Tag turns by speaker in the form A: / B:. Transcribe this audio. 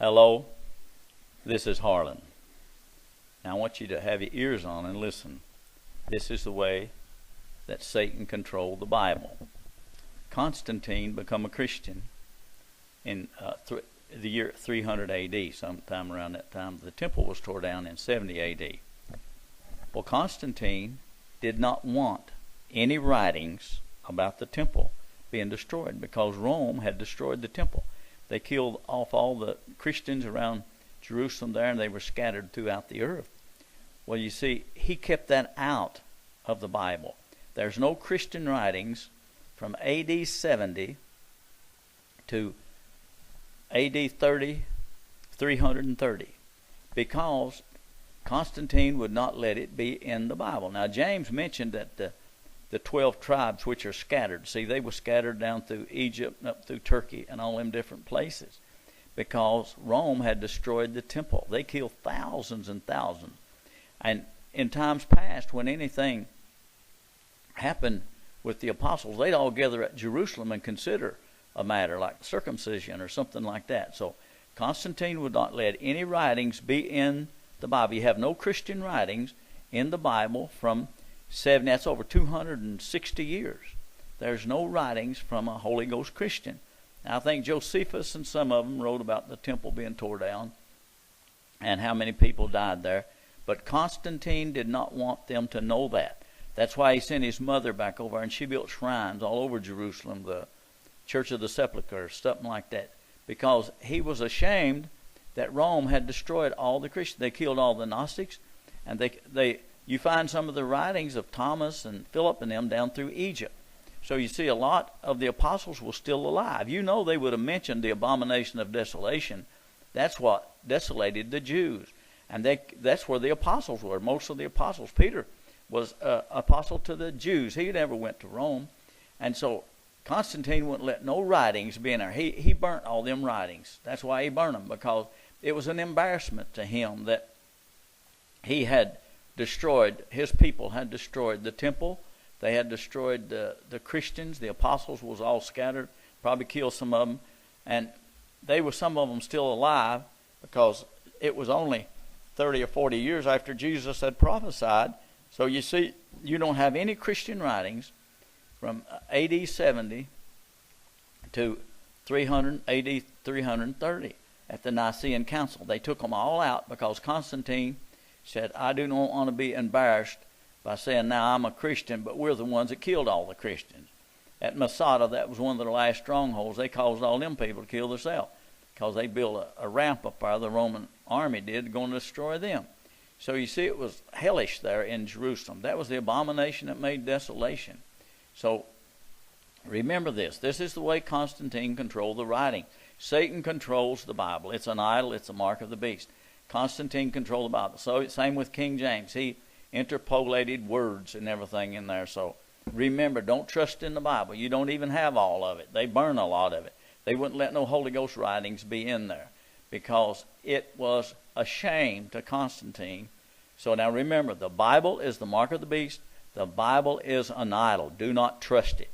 A: Hello, this is Harlan. Now I want you to have your ears on and listen. This is the way that Satan controlled the Bible. Constantine became a Christian in the year 300 AD, sometime around that time. The temple was torn down in 70 AD. Well, Constantine did not want any writings about the temple being destroyed because Rome had destroyed the temple. They killed off all the Christians around Jerusalem there, and they were scattered throughout the earth. Well, you see, he kept that out of the Bible. There's no Christian writings from AD 70 to AD 330 because Constantine would not let it be in the Bible. Now, James mentioned that the 12 tribes which are scattered. See, they were scattered down through Egypt, up through Turkey, and all them different places because Rome had destroyed the temple. They killed thousands and thousands. And in times past, when anything happened with the apostles, they'd all gather at Jerusalem and consider a matter like circumcision or something like that. So Constantine would not let any writings be in the Bible. You have no Christian writings in the Bible from 70, that's over 260 years. There's no writings from a Holy Ghost Christian. Now, I think Josephus and some of them wrote about the temple being torn down and how many people died there. But Constantine did not want them to know that. That's why he sent his mother back over, and she built shrines all over Jerusalem, the Church of the Sepulchre, something like that, because he was ashamed that Rome had destroyed all the Christians. They killed all the Gnostics, and you find some of the writings of Thomas and Philip and them down through Egypt. So you see a lot of the apostles were still alive. You know they would have mentioned the abomination of desolation. That's what desolated the Jews. And that's where the apostles were. Most of the apostles. Peter was an apostle to the Jews. He never went to Rome. And so Constantine wouldn't let no writings be in there. He burnt all them writings. That's why he burned them, because it was an embarrassment to him that he had destroyed, his people had destroyed the temple. They had destroyed the Christians. The apostles was all scattered, probably killed some of them. And some of them still alive because it was only 30 or 40 years after Jesus had prophesied. So you see, you don't have any Christian writings from AD 70 to AD 330 at the Nicene Council. They took them all out because Constantine said, I do not want to be embarrassed by saying now I'm a Christian, but we're the ones that killed all the Christians. At Masada, that was one of their last strongholds. They caused all them people to kill themselves because they built a ramp up there, the Roman army did, going to destroy them. So you see, it was hellish there in Jerusalem. That was the abomination that made desolation. So remember this. This is the way Constantine controlled the writing. Satan controls the Bible. It's an idol. It's a mark of the beast. Constantine controlled the Bible. So same with King James. He interpolated words and everything in there. So remember, don't trust in the Bible. You don't even have all of it. They burn a lot of it. They wouldn't let no Holy Ghost writings be in there because it was a shame to Constantine. So now remember, the Bible is the mark of the beast. The Bible is an idol. Do not trust it.